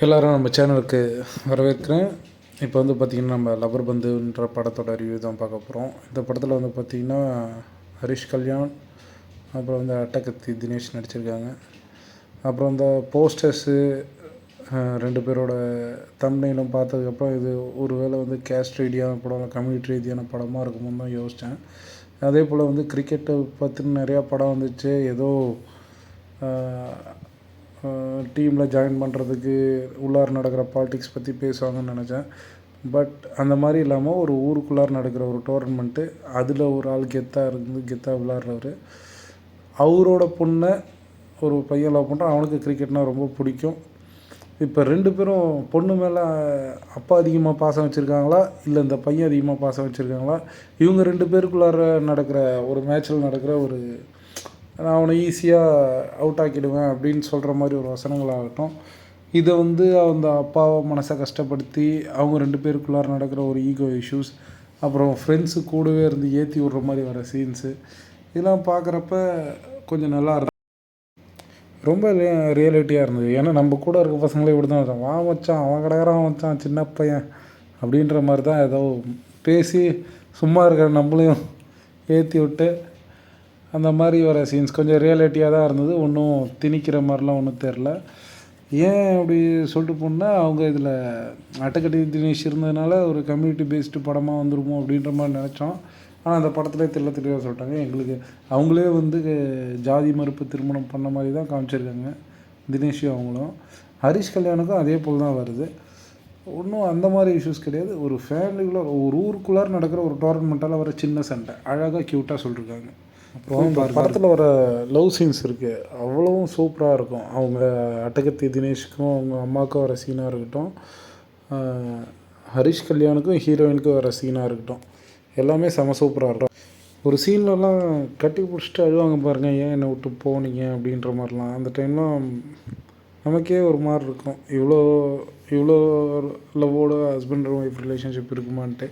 எல்லோரும் நம்ம சேனலுக்கு வரவேற்கிறேன். இப்போ வந்து பார்த்திங்கன்னா நம்ம லவர் பந்துன்ற படத்தோட ரிவ்யூ தான் பார்க்க போகிறோம். இந்த படத்தில் வந்து பார்த்திங்கன்னா ஹரிஷ் கல்யாண், அப்புறம் வந்து அட்டகத்தி தினேஷ் நடிச்சிருக்காங்க. அப்புறம் இந்த போஸ்டர்ஸு ரெண்டு பேரோட தம்ப்நெயிலும் பார்த்ததுக்கப்புறம் இது ஒரு வேளை வந்து கேஸ்ட் ரீதியான படம், கம்யூனிட்டி ரீதியான படமாக இருக்குமோன்னு தான் யோசித்தேன். அதே போல் வந்து கிரிக்கெட்டை பற்றின நிறையா படம் வந்துச்சு. ஏதோ டீமில் ஜாயின் பண்ணுறதுக்கு உள்ளார நடக்கிற பாலிடிக்ஸ் பற்றி பேசுவாங்கன்னு நினச்சேன். பட் அந்த மாதிரி இல்லாமல் ஒரு ஊருக்குள்ளார நடக்கிற ஒரு டோர்னமெண்ட்டு, அதில் ஒரு ஆள் கெத்தாக விளாட்றவர், அவரோட பொண்ணை ஒரு பையன் லவ் பண்ணுறான். அவனுக்கு கிரிக்கெட்னால் ரொம்ப பிடிக்கும். இப்போ ரெண்டு பேரும் பொண்ணு மேலே அப்பா அதிகமாக பாசம் வச்சுருக்காங்களா, இல்லை இந்த பையன் அதிகமாக பாசம் வச்சுருக்காங்களா, இவங்க ரெண்டு பேருக்குள்ளார நடக்கிற ஒரு மேட்ச்சில் நடக்கிற ஒரு நான் அவனை ஈஸியாக அவுட் ஆக்கிடுவேன் அப்படின்னு சொல்கிற மாதிரி ஒரு வசனங்களாகட்டும், இதை வந்து அந்த அப்பாவை மனசை கஷ்டப்படுத்தி அவங்க ரெண்டு பேருக்குள்ளார நடக்கிற ஒரு ஈகோ இஷ்யூஸ், அப்புறம் ஃப்ரெண்ட்ஸு கூடவே இருந்து ஏற்றி விட்ற மாதிரி வர சீன்ஸு, இதெல்லாம் பார்க்குறப்ப கொஞ்சம் நல்லா இருந்தது. ரொம்ப ரியாலிட்டியாக இருந்தது. ஏன்னா நம்ம கூட இருக்க பசங்களே இப்படி தான் வச்சான், வா வச்சான் அவன் கிடக்குறான் வச்சான் சின்ன பையன் அப்படின்ற மாதிரி தான் ஏதோ பேசி சும்மா இருக்கிற நம்மளையும் ஏற்றி விட்டு அந்த மாதிரி வர சீன்ஸ் கொஞ்சம் ரியாலிட்டியாக தான் இருந்தது. ஒன்றும் திணிக்கிற மாதிரிலாம் ஒன்றும் தெரில. ஏன் அப்படி சொல்லிட்டு போனால், அவங்க இதில் அட்டகத்தி தினேஷ் இருந்ததுனால ஒரு கம்யூனிட்டி பேஸ்டு படமாக வந்துருமோ அப்படின்ற மாதிரி நினச்சோம். ஆனால் அந்த படத்துலேயே தெளிவாக சொல்லிட்டாங்க. எங்களுக்கு அவங்களே வந்து ஜாதி மறுப்பு திருமணம் பண்ண மாதிரி தான் காமிச்சிருக்காங்க தினேஷும் அவங்களும். ஹரிஷ் கல்யாணுக்கும் அதே போல் தான் வருது. ஒன்றும் அந்த மாதிரி இஷ்யூஸ் கிடையாது. ஒரு ஃபேமிலிக்குள்ளே ஒரு ஊருக்குள்ளார நடக்கிற ஒரு டோர்னமெண்ட்டால் வர சின்ன சண்டை அழகாக க்யூட்டாக சொல்லியிருக்காங்க. அப்புறம் படத்தில் வர லவ் சீன்ஸ் இருக்குது, அவ்வளவும் சூப்பராக இருக்கும். அவங்க அட்டகத்தி தினேஷுக்கும் அவங்க அம்மாவுக்கும் வர சீனாக இருக்கட்டும், ஹரிஷ் கல்யாணுக்கும் ஹீரோயினுக்கும் வர சீனாக இருக்கட்டும், எல்லாமே செம சூப்பராக இருக்கும். ஒரு சீன்லலாம் கட்டி பிடிச்சிட்டு அழுவாங்க பாருங்கள், ஏன் என்னை விட்டு போனீங்க அப்படின்ற மாதிரிலாம். அந்த டைம்லாம் நமக்கே ஒரு மாதிரி இருக்கும், இவ்வளோ லவ்வோட ஹஸ்பண்ட் அண்ட் ஒய்ஃப் ரிலேஷன்ஷிப் இருக்குமான்ட்டு.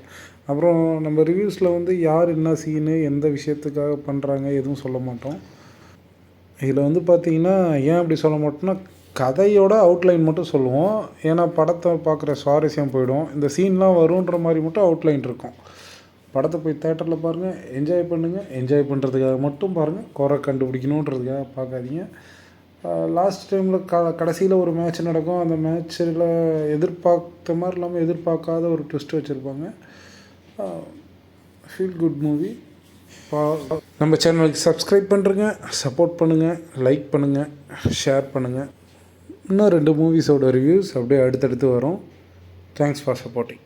அப்புறம் நம்ம ரிவ்யூஸில் வந்து யார் என்ன சீனு எந்த விஷயத்துக்காக பண்ணுறாங்க எதுவும் சொல்ல மாட்டோம். இதில் வந்து பார்த்திங்கன்னா ஏன் அப்படி சொல்ல மாட்டோம்னா, கதையோட அவுட்லைன் மட்டும் சொல்லுவோம். ஏன்னா படத்தை பார்க்குற சுவாரஸ்யம் போயிடும். இந்த சீன்லாம் வருன்ற மாதிரி மட்டும் அவுட்லைன் இருக்கும். படத்தை போய் தேட்டரில் பாருங்கள், என்ஜாய் பண்ணுங்கள். என்ஜாய் பண்ணுறதுக்காக மட்டும் பாருங்கள், குறை கண்டுபிடிக்கணுன்றதுக்காக பார்க்காதீங்க. லாஸ்ட் டைமில் கடைசியில் ஒரு மேட்ச் நடக்கும். அந்த மேட்ச்சில் எதிர்பார்த்த மாதிரி இல்லாமல் எதிர்பார்க்காத ஒரு ட்விஸ்ட் வச்சுருப்பாங்க. Feel good movie. நம்ம சேனலுக்கு சப்ஸ்கிரைப் பண்ணுறங்க, சப்போர்ட் பண்ணுங்கள், லைக் பண்ணுங்கள், ஷேர் பண்ணுங்கள். இன்னும் 2 மூவிஸோட ரிவ்யூஸ் அப்படியே அடுத்தடுத்து வரும். Thanks for supporting.